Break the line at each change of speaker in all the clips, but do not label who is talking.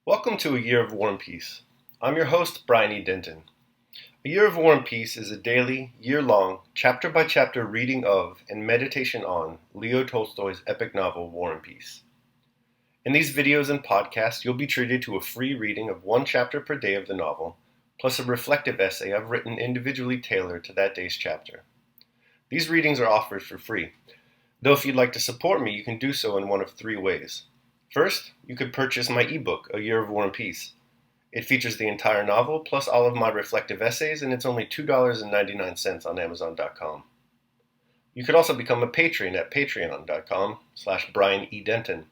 Welcome to A Year of War and Peace. I'm your host, Brian E. Denton. A Year of War and Peace is a daily, year-long, chapter-by-chapter reading of and meditation on Leo Tolstoy's epic novel, War and Peace. In these videos and podcasts, you'll be treated to a free reading of one chapter per day of the novel, plus a reflective essay I've written individually tailored to that day's chapter. These readings are offered for free, though if you'd like to support me, you can do so in one of three ways. First, you could purchase my ebook, A Year of War and Peace. It features the entire novel, plus all of my reflective essays, and it's only $2.99 on Amazon.com. You could also become a patron at patreon.com/Brian E. Denton.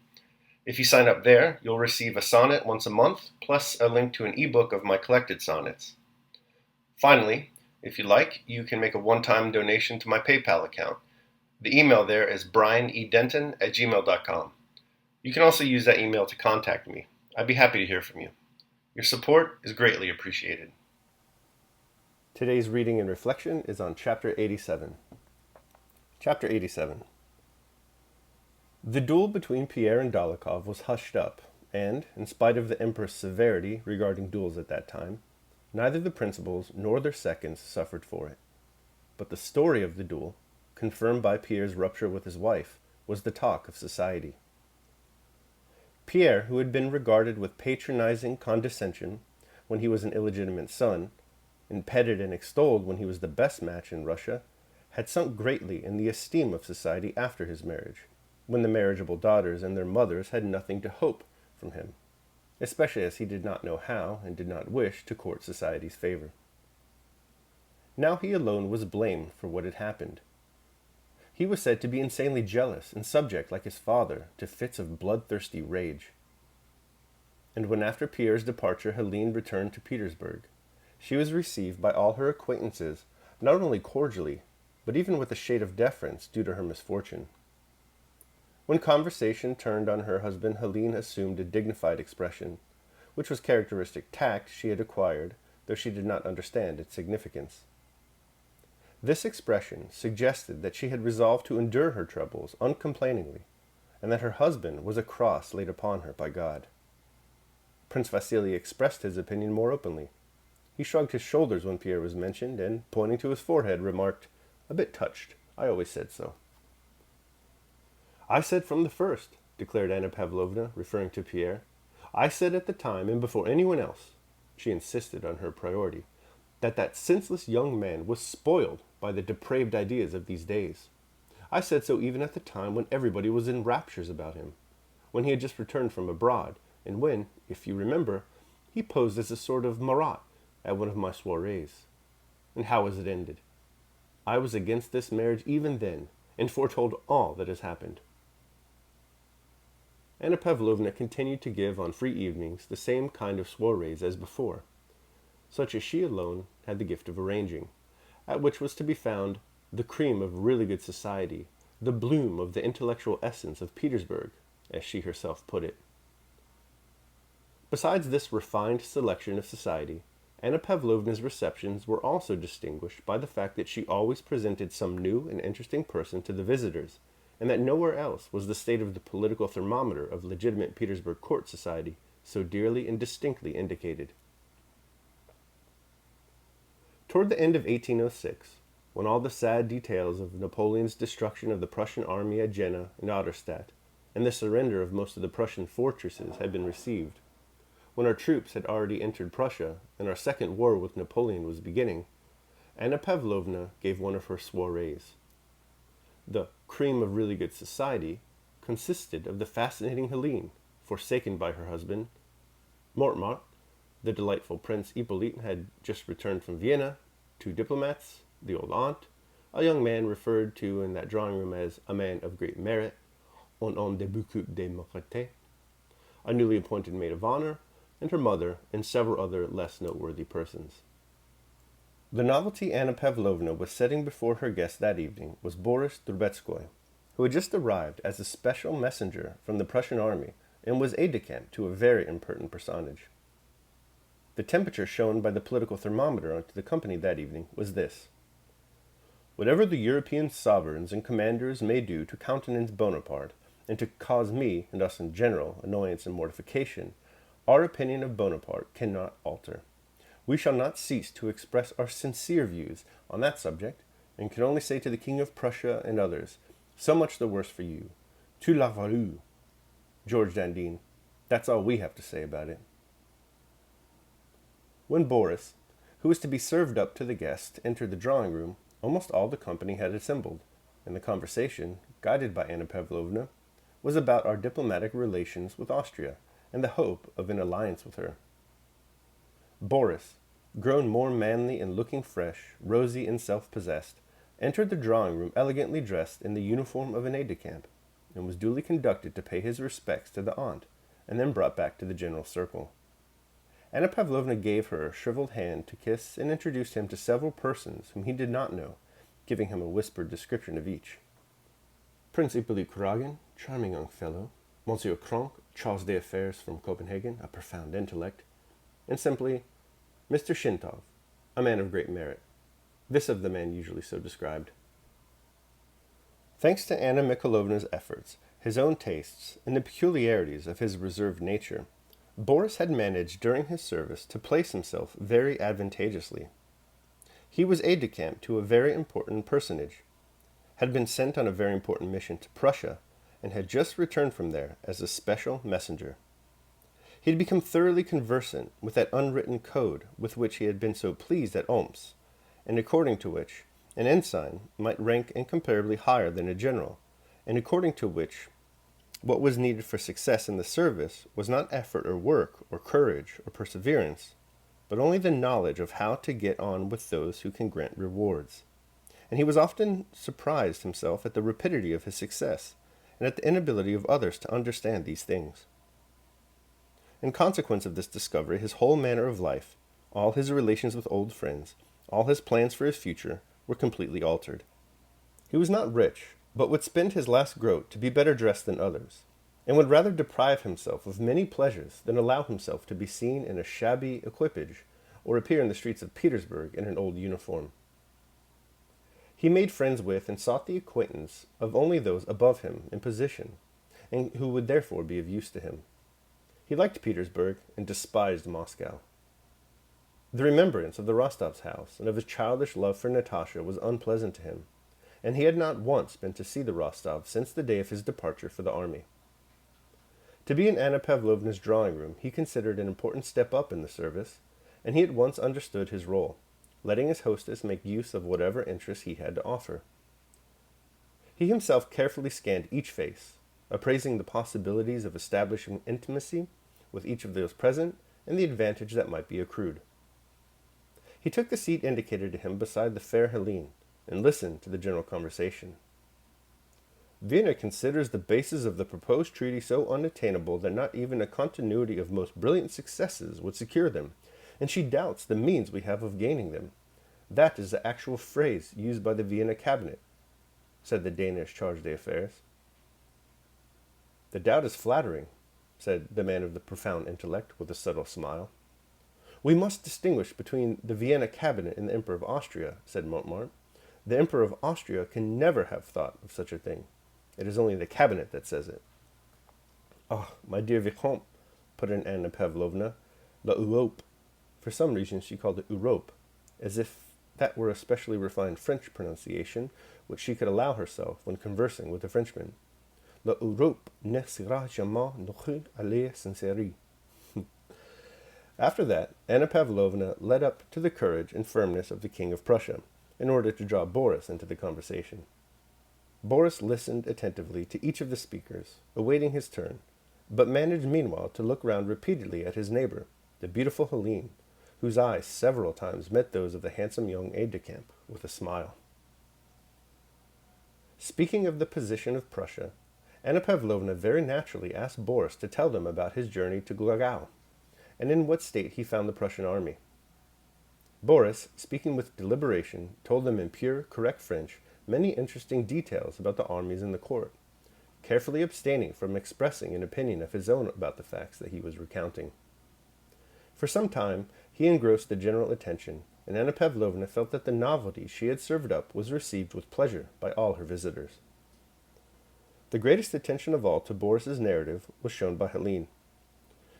If you sign up there, you'll receive a sonnet once a month, plus a link to an ebook of my collected sonnets. Finally, if you like, you can make a one-time donation to my PayPal account. The email there is brianedenton@gmail.com. You can also use that email to contact me. I'd be happy to hear from you. Your support is greatly appreciated. Today's reading and reflection is on Chapter 87. Chapter 87. The duel between Pierre and Dólokhov was hushed up, and, in spite of the Emperor's severity regarding duels at that time, neither the principals nor their seconds suffered for it. But the story of the duel, confirmed by Pierre's rupture with his wife, was the talk of society. Pierre, who had been regarded with patronizing condescension when he was an illegitimate son, and petted and extolled when he was the best match in Russia, had sunk greatly in the esteem of society after his marriage, when the marriageable daughters and their mothers had nothing to hope from him, especially as he did not know how, and did not wish, to court society's favor. Now he alone was blamed for what had happened. He was said to be insanely jealous and subject, like his father, to fits of bloodthirsty rage. And when after Pierre's departure Helene returned to Petersburg, she was received by all her acquaintances not only cordially, but even with a shade of deference due to her misfortune. When conversation turned on her husband, Helene assumed a dignified expression, which was characteristic tact she had acquired, though she did not understand its significance. This expression suggested that she had resolved to endure her troubles uncomplainingly, and that her husband was a cross laid upon her by God. Prince Vasily expressed his opinion more openly. He shrugged his shoulders when Pierre was mentioned, and, pointing to his forehead, remarked, "A bit touched. I always said so." "I said from the first," declared Anna Pavlovna, referring to Pierre. "I said at the time, and before anyone else," she insisted on her priority, that senseless young man was spoiled by the depraved ideas of these days. I said so even at the time when everybody was in raptures about him, when he had just returned from abroad, and when, if you remember, he posed as a sort of Marat at one of my soirees. And how has it ended? I was against this marriage even then, and foretold all that has happened." Anna Pavlovna continued to give on free evenings the same kind of soirees as before, such as she alone had the gift of arranging, at which was to be found the cream of really good society, the bloom of the intellectual essence of Petersburg, as she herself put it. Besides this refined selection of society, Anna Pavlovna's receptions were also distinguished by the fact that she always presented some new and interesting person to the visitors, and that nowhere else was the state of the political thermometer of legitimate Petersburg court society so dearly and distinctly indicated. Toward the end of 1806, when all the sad details of Napoleon's destruction of the Prussian army at Jena and Auerstadt, and the surrender of most of the Prussian fortresses had been received, when our troops had already entered Prussia, and our second war with Napoleon was beginning, Anna Pavlovna gave one of her soirees. The cream of really good society consisted of the fascinating Helene, forsaken by her husband, Mortemart, the delightful Prince Hippolyte had just returned from Vienna, two diplomats, the old aunt, a young man referred to in that drawing-room as a man of great merit, un homme de beaucoup de mérite, a newly appointed maid of honor, and her mother, and several other less noteworthy persons. The novelty Anna Pavlovna was setting before her guests that evening was Boris Drubetskoy, who had just arrived as a special messenger from the Prussian army and was aide-de-camp to a very important personage. The temperature shown by the political thermometer to the company that evening was this: "Whatever the European sovereigns and commanders may do to countenance Bonaparte, and to cause me, and us in general, annoyance and mortification, Our opinion of Bonaparte cannot alter. We shall not cease to express our sincere views on that subject, and can only say to the King of Prussia and others, so much the worse for you. Tu l'as valu, George Dandin. That's all we have to say about it. When Boris, who was to be served up to the guest, entered the drawing room, almost all the company had assembled, and the conversation, guided by Anna Pavlovna, was about our diplomatic relations with Austria and the hope of an alliance with her. Boris, grown more manly and looking fresh, rosy and self-possessed, entered the drawing room elegantly dressed in the uniform of an aide-de-camp, and was duly conducted to pay his respects to the aunt, and then brought back to the general circle. Anna Pavlovna gave her a shriveled hand to kiss and introduced him to several persons whom he did not know, giving him a whispered description of each. Prince Hippolyte Kuragan, charming young fellow. Monsieur Kronk, Charles d'Affaires from Copenhagen, a profound intellect. And simply, Mr. Shintov, a man of great merit. This of the man usually so described. Thanks to Anna Mikhailovna's efforts, his own tastes, and the peculiarities of his reserved nature, Boris had managed during his service to place himself very advantageously. He was aide-de-camp to a very important personage, had been sent on a very important mission to Prussia, and had just returned from there as a special messenger. He had become thoroughly conversant with that unwritten code with which he had been so pleased at Omsk, and according to which an ensign might rank incomparably higher than a general, and according to which what was needed for success in the service was not effort or work or courage or perseverance, but only the knowledge of how to get on with those who can grant rewards. And he was often surprised himself at the rapidity of his success, and at the inability of others to understand these things. In consequence of this discovery, his whole manner of life, all his relations with old friends, all his plans for his future, were completely altered. He was not rich, but would spend his last groat to be better dressed than others, and would rather deprive himself of many pleasures than allow himself to be seen in a shabby equipage, or appear in the streets of Petersburg in an old uniform. He made friends with and sought the acquaintance of only those above him in position, and who would therefore be of use to him. He liked Petersburg and despised Moscow. The remembrance of the Rostovs' house and of his childish love for Natasha was unpleasant to him, and he had not once been to see the Rostovs since the day of his departure for the army. To be in Anna Pavlovna's drawing room he considered an important step up in the service, and he at once understood his role, letting his hostess make use of whatever interest he had to offer. He himself carefully scanned each face, appraising the possibilities of establishing intimacy with each of those present and the advantage that might be accrued. He took the seat indicated to him beside the fair Helene, and listened to the general conversation. Vienna considers the basis of the proposed treaty so unattainable that not even a continuity of most brilliant successes would secure them, and she doubts the means we have of gaining them. That is the actual phrase used by the Vienna cabinet, said the Danish charge d'affaires. The doubt is flattering, said the man of the profound intellect with a subtle smile. We must distinguish between the Vienna cabinet and the Emperor of Austria, said Montmartre. The Emperor of Austria can never have thought of such a thing. It is only the cabinet that says it. Oh, my dear Vicomte, put in Anna Pavlovna, l'Europe. For some reason she called it Europe, as if that were a specially refined French pronunciation which she could allow herself when conversing with a Frenchman. L'Europe ne sera jamais notre allié sincère. After that, Anna Pavlovna led up to the courage and firmness of the King of Prussia, in order to draw Boris into the conversation. Boris listened attentively to each of the speakers, awaiting his turn, but managed meanwhile to look round repeatedly at his neighbor, the beautiful Helene, whose eyes several times met those of the handsome young aide-de-camp with a smile. Speaking of the position of Prussia, Anna Pavlovna very naturally asked Boris to tell them about his journey to Glogau, and in what state he found the Prussian army. Boris, speaking with deliberation, told them in pure, correct French many interesting details about the armies in the court, carefully abstaining from expressing an opinion of his own about the facts that he was recounting. For some time he engrossed the general attention, and Anna Pavlovna felt that the novelty she had served up was received with pleasure by all her visitors. The greatest attention of all to Boris's narrative was shown by Helene.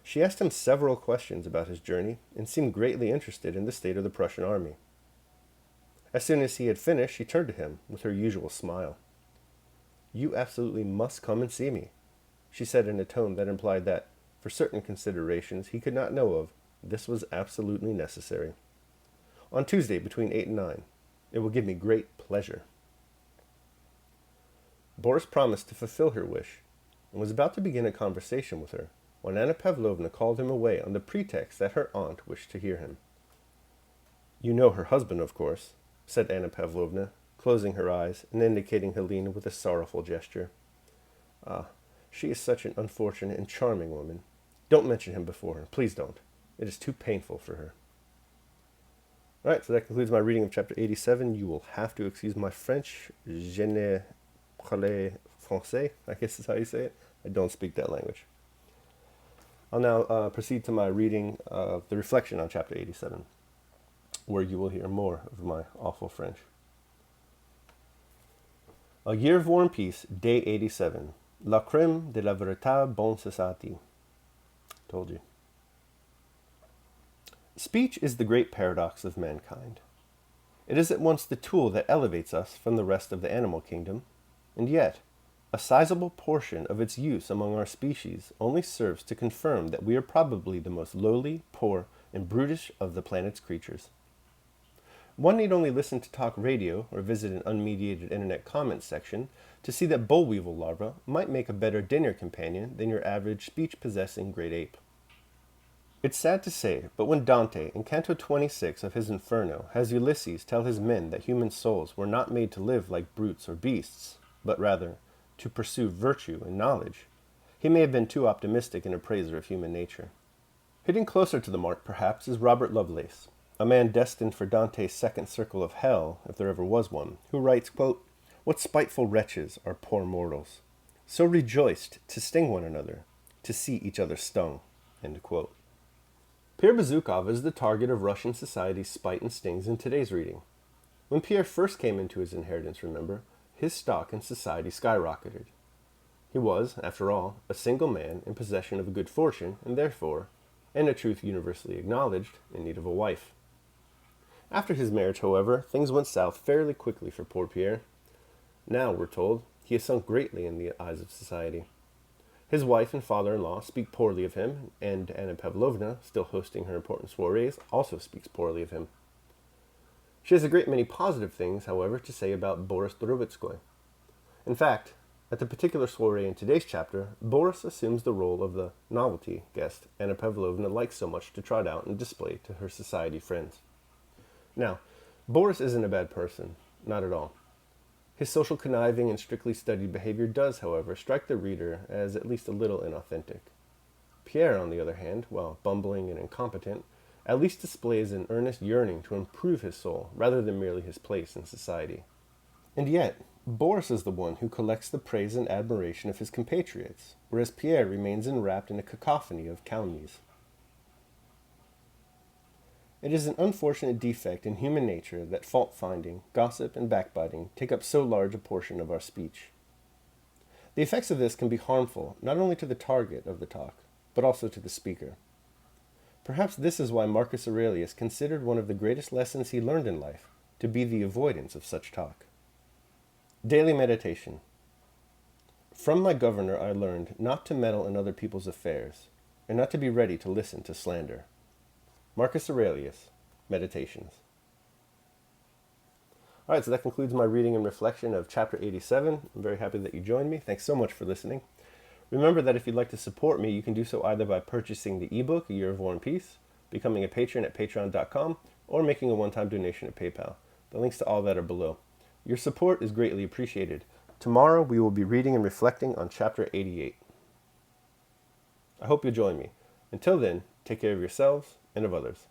She asked him several questions about his journey and seemed greatly interested in the state of the Prussian army. As soon as he had finished, she turned to him with her usual smile. "You absolutely must come and see me," she said in a tone that implied that, for certain considerations he could not know of, this was absolutely necessary. "On Tuesday between 8 and 9. It will give me great pleasure." Boris promised to fulfill her wish and was about to begin a conversation with her when Anna Pavlovna called him away on the pretext that her aunt wished to hear him. "You know her husband, of course," said Anna Pavlovna, closing her eyes and indicating Helene with a sorrowful gesture. "Ah, she is such an unfortunate and charming woman. Don't mention him before her. Please don't. It is too painful for her." All right, so that concludes my reading of chapter 87. You will have to excuse my French. Je ne parle français, I guess is how you say it. I don't speak that language. I'll now proceed to my reading of the reflection on chapter 87, where you will hear more of my awful French. A Year of War and Peace, Day 87. La crème de la véritable bonne société. Told you. Speech is the great paradox of mankind. It is at once the tool that elevates us from the rest of the animal kingdom, and yet a sizable portion of its use among our species only serves to confirm that we are probably the most lowly, poor, and brutish of the planet's creatures. One need only listen to talk radio or visit an unmediated internet comments section to see that boll weevil larvae might make a better dinner companion than your average speech-possessing great ape. It's sad to say, but when Dante, in Canto 26 of his Inferno, has Ulysses tell his men that human souls were not made to live like brutes or beasts, but rather to pursue virtue and knowledge, he may have been too optimistic an appraiser of human nature. Hitting closer to the mark, perhaps, is Robert Lovelace, a man destined for Dante's second circle of hell, if there ever was one, who writes, quote, "What spiteful wretches are poor mortals, so rejoiced to sting one another, to see each other stung." End quote. Pierre Bezukhov is the target of Russian society's spite and stings in today's reading. When Pierre first came into his inheritance, remember, his stock in society skyrocketed. He was, after all, a single man in possession of a good fortune, and therefore, and a truth universally acknowledged, in need of a wife. After his marriage, however, things went south fairly quickly for poor Pierre. Now, we're told, he has sunk greatly in the eyes of society. His wife and father-in-law speak poorly of him, and Anna Pavlovna, still hosting her important soirees, also speaks poorly of him. She has a great many positive things, however, to say about Boris Dorobitskoy. In fact, at the particular soiree in today's chapter, Boris assumes the role of the novelty guest Anna Pavlovna likes so much to trot out and display to her society friends. Now, Boris isn't a bad person, not at all. His social conniving and strictly studied behavior does, however, strike the reader as at least a little inauthentic. Pierre, on the other hand, while bumbling and incompetent, at least displays an earnest yearning to improve his soul rather than merely his place in society. And yet, Boris is the one who collects the praise and admiration of his compatriots, whereas Pierre remains enwrapped in a cacophony of calumnies. It is an unfortunate defect in human nature that fault-finding, gossip, and backbiting take up so large a portion of our speech. The effects of this can be harmful not only to the target of the talk, but also to the speaker. Perhaps this is why Marcus Aurelius considered one of the greatest lessons he learned in life to be the avoidance of such talk. Daily meditation. From my governor I learned not to meddle in other people's affairs, and not to be ready to listen to slander. Marcus Aurelius, Meditations. All right, so that concludes my reading and reflection of chapter 87. I'm very happy that you joined me. Thanks so much for listening. Remember that if you'd like to support me, you can do so either by purchasing the ebook, A Year of War and Peace, becoming a patron at patreon.com, or making a one-time donation at PayPal. The links to all that are below. Your support is greatly appreciated. Tomorrow we will be reading and reflecting on chapter 88. I hope you'll join me. Until then, take care of yourselves and of others.